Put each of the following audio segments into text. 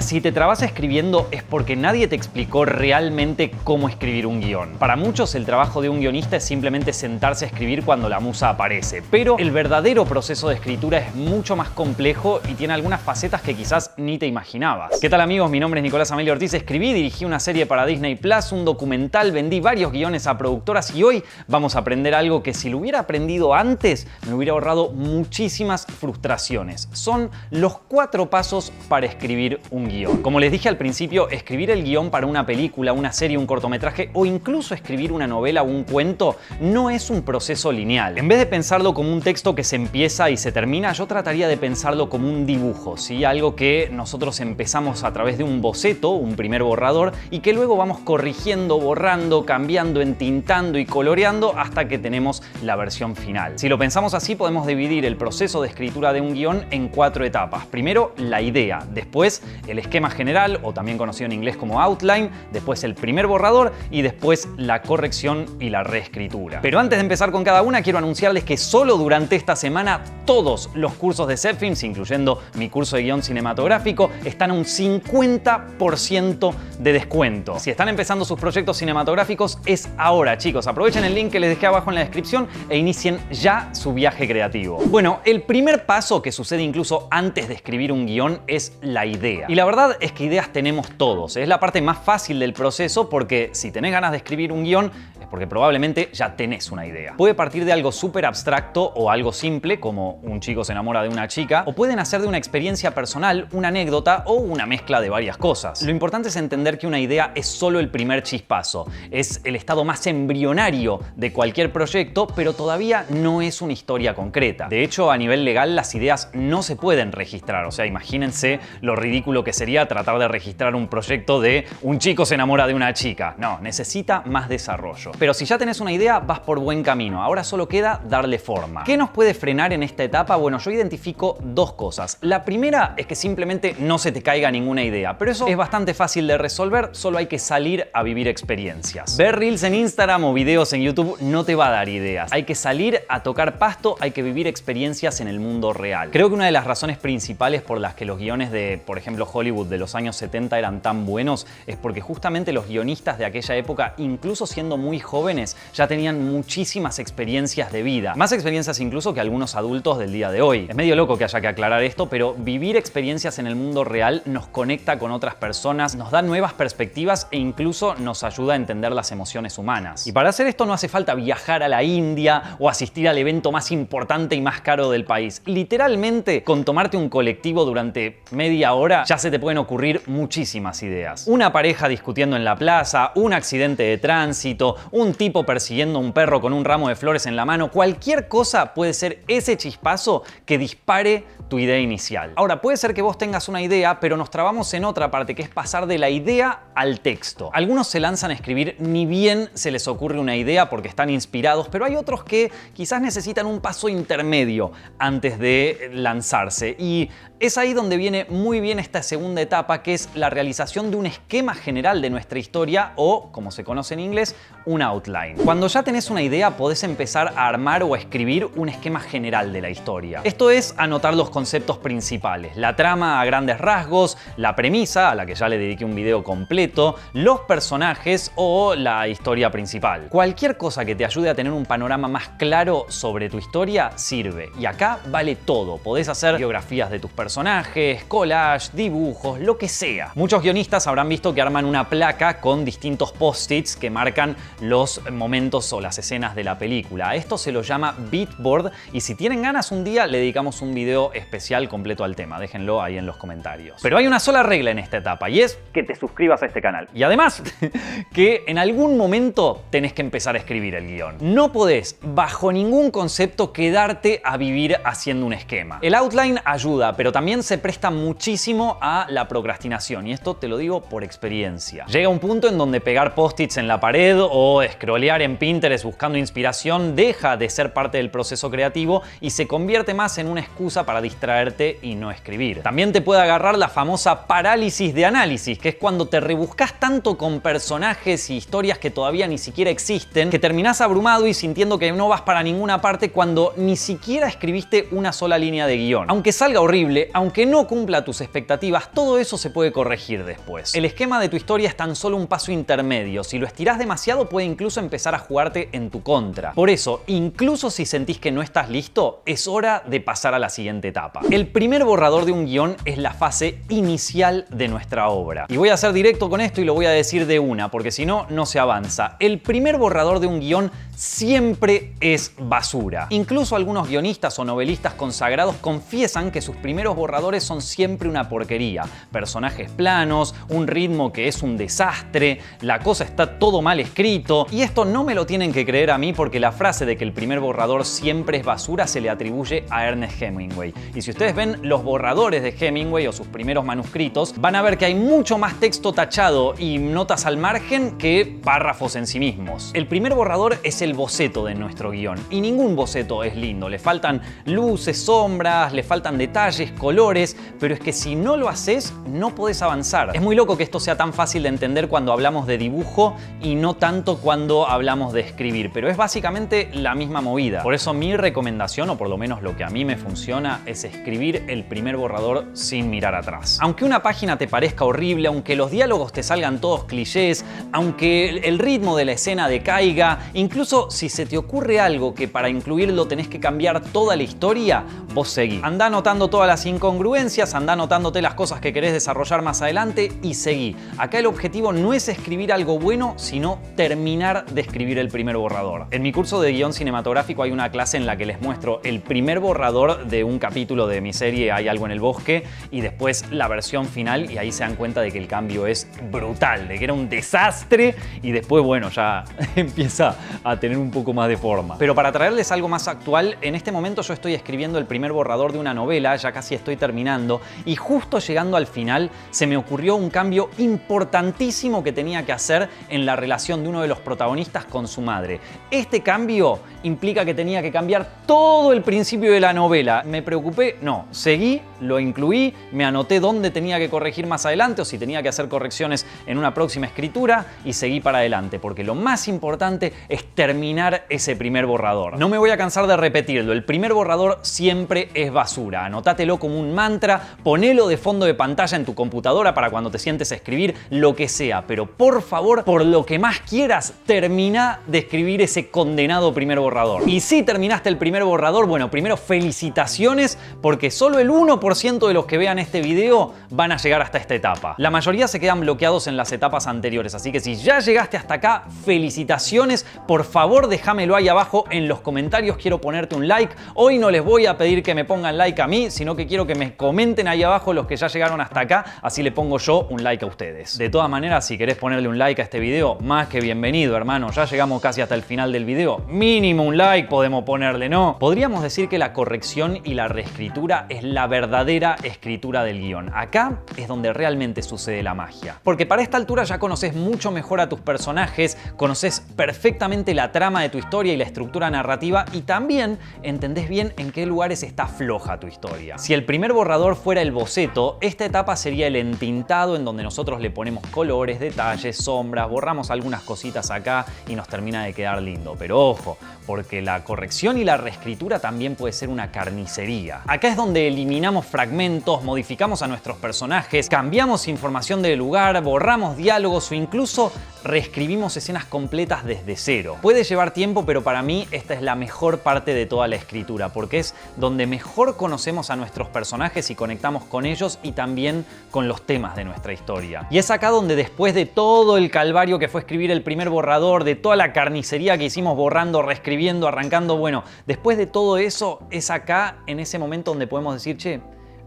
Si te trabas escribiendo es porque nadie te explicó realmente cómo escribir un guión. Para muchos el trabajo de un guionista es simplemente sentarse a escribir cuando la musa aparece, pero el verdadero proceso de escritura es mucho más complejo y tiene algunas facetas que quizás ni te imaginabas. ¿Qué tal amigos? Mi nombre es Nicolás Amelio Ortiz, escribí y dirigí una serie para Disney Plus, un documental, vendí varios guiones a productoras y hoy vamos a aprender algo que si lo hubiera aprendido antes me hubiera ahorrado muchísimas frustraciones. Son los 4 pasos para escribir un guión. Como les dije al principio, escribir el guión para una película, una serie, un cortometraje o incluso escribir una novela o un cuento no es un proceso lineal. En vez de pensarlo como un texto que se empieza y se termina, yo trataría de pensarlo como un dibujo, ¿sí? Algo que nosotros empezamos a través de un boceto, un primer borrador, y que luego vamos corrigiendo, borrando, cambiando, entintando y coloreando hasta que tenemos la versión final. Si lo pensamos así, podemos dividir el proceso de escritura de un guión en 4 etapas. Primero, la idea, después el esquema general, o también conocido en inglés como outline, después el primer borrador y después la corrección y la reescritura. Pero antes de empezar con cada una, quiero anunciarles que solo durante esta semana todos los cursos de ZFilms, incluyendo mi curso de guión cinematográfico, están a un 50% de descuento. Si están empezando sus proyectos cinematográficos, es ahora, chicos. Aprovechen el link que les dejé abajo en la descripción e inicien ya su viaje creativo. Bueno, el primer paso que sucede incluso antes de escribir un guión es la idea. Y la verdad es que ideas tenemos todos. Es la parte más fácil del proceso porque si tenés ganas de escribir un guión es porque probablemente ya tenés una idea. Puede partir de algo súper abstracto o algo simple, como un chico se enamora de una chica, o pueden hacer de una experiencia personal una anécdota o una mezcla de varias cosas. Lo importante es entender que una idea es solo el primer chispazo. Es el estado más embrionario de cualquier proyecto, pero todavía no es una historia concreta. De hecho, a nivel legal, las ideas no se pueden registrar. O sea, imagínense lo ridículo que sería tratar de registrar un proyecto de un chico se enamora de una chica. No, necesita más desarrollo. Pero si ya tenés una idea, vas por buen camino. Ahora solo queda darle forma. ¿Qué nos puede frenar en esta etapa? Bueno, yo identifico 2 cosas. La primera es que simplemente no se te caiga ninguna idea, pero eso es bastante fácil de resolver, solo hay que salir a vivir experiencias. Ver reels en Instagram o videos en YouTube no te va a dar ideas. Hay que salir a tocar pasto, hay que vivir experiencias en el mundo real. Creo que una de las razones principales por las que los guiones de, por ejemplo, Hollywood de los años 70 eran tan buenos es porque justamente los guionistas de aquella época, incluso siendo muy jóvenes, ya tenían muchísimas experiencias de vida. Más experiencias incluso que algunos adultos del día de hoy. Es medio loco que haya que aclarar esto, pero vivir experiencias en el mundo real nos conecta con otras personas, nos da nuevas perspectivas e incluso nos ayuda a entender las emociones humanas. Y para hacer esto no hace falta viajar a la India o asistir al evento más importante y más caro del país. Literalmente, con tomarte un colectivo durante media hora ya se te pueden ocurrir muchísimas ideas. Una pareja discutiendo en la plaza, un accidente de tránsito, un tipo persiguiendo a un perro con un ramo de flores en la mano, cualquier cosa puede ser ese chispazo que dispare tu idea inicial. Ahora, puede ser que vos tengas una idea, pero nos trabamos en otra parte, que es pasar de la idea al texto. Algunos se lanzan a escribir ni bien se les ocurre una idea porque están inspirados, pero hay otros que quizás necesitan un paso intermedio antes de lanzarse. Y es ahí donde viene muy bien esta segunda etapa, que es la realización de un esquema general de nuestra historia o, como se conoce en inglés, un outline. Cuando ya tenés una idea, podés empezar a armar o a escribir un esquema general de la historia. Esto es anotar los conceptos principales, la trama a grandes rasgos, la premisa, a la que ya le dediqué un video completo, los personajes o la historia principal. Cualquier cosa que te ayude a tener un panorama más claro sobre tu historia sirve. Y acá vale todo. Podés hacer biografías de tus personajes, collage, dibujos, lo que sea. Muchos guionistas habrán visto que arman una placa con distintos post-its que marcan los momentos o las escenas de la película. A esto se lo llama beatboard y si tienen ganas un día le dedicamos un video especial completo al tema. Déjenlo ahí en los comentarios. Pero hay una sola regla en esta etapa y es que te suscribas a este canal. Y además, que en algún momento tenés que empezar a escribir el guión. No podés, bajo ningún concepto, quedarte a vivir haciendo un esquema. El outline ayuda, pero también se presta muchísimo a la procrastinación. Y esto te lo digo por experiencia. Llega un punto en donde pegar post-its en la pared o scrollear en Pinterest buscando inspiración deja de ser parte del proceso creativo y se convierte más en una excusa para distraerte y no escribir. También te puede agarrar la famosa parálisis de análisis, que es cuando te rebuscas tanto con personajes y historias que todavía ni siquiera existen, que terminás abrumado y sintiendo que no vas para ninguna parte cuando ni siquiera escribiste una sola línea de guión. Aunque salga horrible, que, aunque no cumpla tus expectativas, todo eso se puede corregir después. El esquema de tu historia es tan solo un paso intermedio. Si lo estirás demasiado, puede incluso empezar a jugarte en tu contra. Por eso, incluso si sentís que no estás listo, es hora de pasar a la siguiente etapa. El primer borrador de un guión es la fase inicial de nuestra obra. Y voy a ser directo con esto y lo voy a decir de una, porque si no, no se avanza. El primer borrador de un guión siempre es basura. Incluso algunos guionistas o novelistas consagrados confiesan que sus primeros borradores son siempre una porquería. Personajes planos, un ritmo que es un desastre, la cosa está todo mal escrito. Y esto no me lo tienen que creer a mí, porque la frase de que el primer borrador siempre es basura se le atribuye a Ernest Hemingway. Y si ustedes ven los borradores de Hemingway o sus primeros manuscritos, van a ver que hay mucho más texto tachado y notas al margen que párrafos en sí mismos. El primer borrador es el boceto de nuestro guión, y ningún boceto es lindo. Le faltan luces, sombras, le faltan detalles, colores, pero es que si no lo haces, no podés avanzar. Es muy loco que esto sea tan fácil de entender cuando hablamos de dibujo y no tanto cuando hablamos de escribir, pero es básicamente la misma movida. Por eso mi recomendación, o por lo menos lo que a mí me funciona, es escribir el primer borrador sin mirar atrás. Aunque una página te parezca horrible, aunque los diálogos te salgan todos clichés, aunque el ritmo de la escena decaiga, incluso si se te ocurre algo que para incluirlo tenés que cambiar toda la historia, vos seguí. Andá anotando todas las incongruencias, andá anotándote las cosas que querés desarrollar más adelante y seguí. Acá el objetivo no es escribir algo bueno, sino terminar de escribir el primer borrador. En mi curso de guión cinematográfico hay una clase en la que les muestro el primer borrador de un capítulo de mi serie Hay algo en el bosque y después la versión final, y ahí se dan cuenta de que el cambio es brutal, de que era un desastre y después, bueno, ya empieza a tener un poco más de forma. Pero para traerles algo más actual, en este momento yo estoy escribiendo el primer borrador de una novela, ya casi estoy terminando, y justo llegando al final se me ocurrió un cambio importantísimo que tenía que hacer en la relación de uno de los protagonistas con su madre. Este cambio implica que tenía que cambiar todo el principio de la novela. ¿Me preocupé? No. Seguí, lo incluí, me anoté dónde tenía que corregir más adelante o si tenía que hacer correcciones en una próxima escritura y seguí para adelante, porque lo más importante es terminar ese primer borrador. No me voy a cansar de repetirlo, el primer borrador siempre es basura. Anotátelo como un mantra, ponelo de fondo de pantalla en tu computadora para cuando te sientes a escribir, lo que sea, pero por favor, por lo que más quieras, termina de escribir ese condenado primer borrador. Y si terminaste el primer borrador, bueno, primero felicitaciones, porque solo el 1% de los que vean este video van a llegar hasta esta etapa. La mayoría se quedan bloqueados en las etapas anteriores, así que si ya llegaste hasta acá, felicitaciones. Por favor, déjamelo ahí abajo en los comentarios, quiero ponerte un like. Hoy no les voy a pedir que me pongan like a mí, sino que quiero que me comenten ahí abajo los que ya llegaron hasta acá, así le pongo yo un like a ustedes. De todas maneras, si querés ponerle un like a este video, más que bienvenido, hermano. Ya llegamos casi hasta el final del video. Mínimo un like podemos ponerle, ¿no? Podríamos decir que la corrección y la reescritura es la verdadera escritura del guión. Acá es donde realmente sucede la magia. Porque para esta altura ya conoces mucho mejor a tus personajes, conoces perfectamente la trama de tu historia y la estructura narrativa, y también entendés bien en qué lugares está floja tu historia. Si el primer borrador fuera el boceto, esta etapa sería el entintado, en donde nosotros le ponemos colores, detalles, sombras, borramos algunas cositas acá y nos termina de quedar lindo. Pero ojo, porque la corrección y la reescritura también puede ser una carnicería. Acá es donde eliminamos fragmentos, modificamos a nuestros personajes, cambiamos información del lugar, borramos diálogos o incluso reescribimos escenas completas desde cero. Puede llevar tiempo, pero para mí esta es la mejor parte de toda la escritura, porque es donde mejor conocemos a nuestros personajes y conectamos con ellos y también con los temas de nuestra historia. Y es acá donde, después de todo el calvario que fue escribir el primer borrador, de toda la carnicería que hicimos borrando, reescribiendo, arrancando, bueno, después de todo eso, es acá, en ese momento, donde podemos decir, che,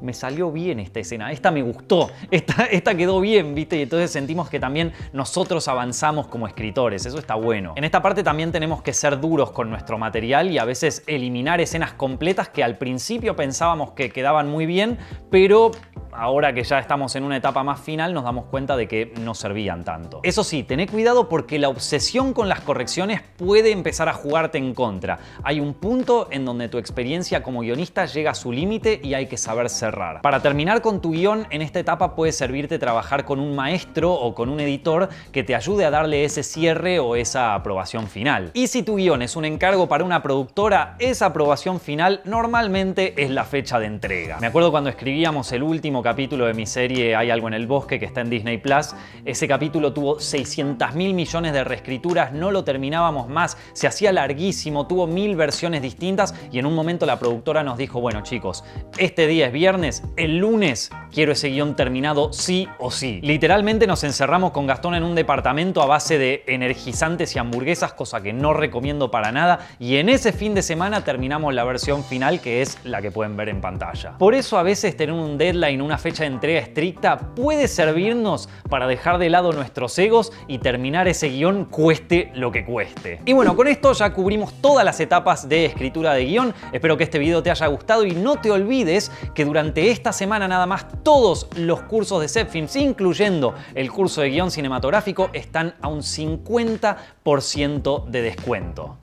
me salió bien esta escena, esta me gustó, esta quedó bien, ¿viste? Y entonces sentimos que también nosotros avanzamos como escritores, eso está bueno. En esta parte también tenemos que ser duros con nuestro material y a veces eliminar escenas completas que al principio pensábamos que quedaban muy bien, pero ahora que ya estamos en una etapa más final nos damos cuenta de que no servían tanto. Eso sí, tené cuidado porque la obsesión con las correcciones puede empezar a jugarte en contra. Hay un punto en donde tu experiencia como guionista llega a su límite y hay que saber cerrar. Para terminar con tu guión, en esta etapa puede servirte trabajar con un maestro o con un editor que te ayude a darle ese cierre o esa aprobación final. Y si tu guión es un encargo para una productora, esa aprobación final normalmente es la fecha de entrega. Me acuerdo cuando escribíamos el último capítulo de mi serie Hay algo en el bosque, que está en Disney Plus. Ese capítulo tuvo 600.000 millones de reescrituras, no lo terminábamos más, se hacía larguísimo, tuvo 1000 versiones distintas y en un momento la productora nos dijo, bueno chicos, este día es viernes, el lunes quiero ese guión terminado sí o sí. Literalmente nos encerramos con Gastón en un departamento a base de energizantes y hamburguesas, cosa que no recomiendo para nada, y en ese fin de semana terminamos la versión final, que es la que pueden ver en pantalla. Por eso a veces tener un deadline, una fecha de entrega estricta puede servirnos para dejar de lado nuestros egos y terminar ese guión cueste lo que cueste. Y bueno, con esto ya cubrimos todas las etapas de escritura de guión. Espero que este video te haya gustado y no te olvides que durante esta semana nada más todos los cursos de ZepFilms, incluyendo el curso de guión cinematográfico, están a un 50% de descuento.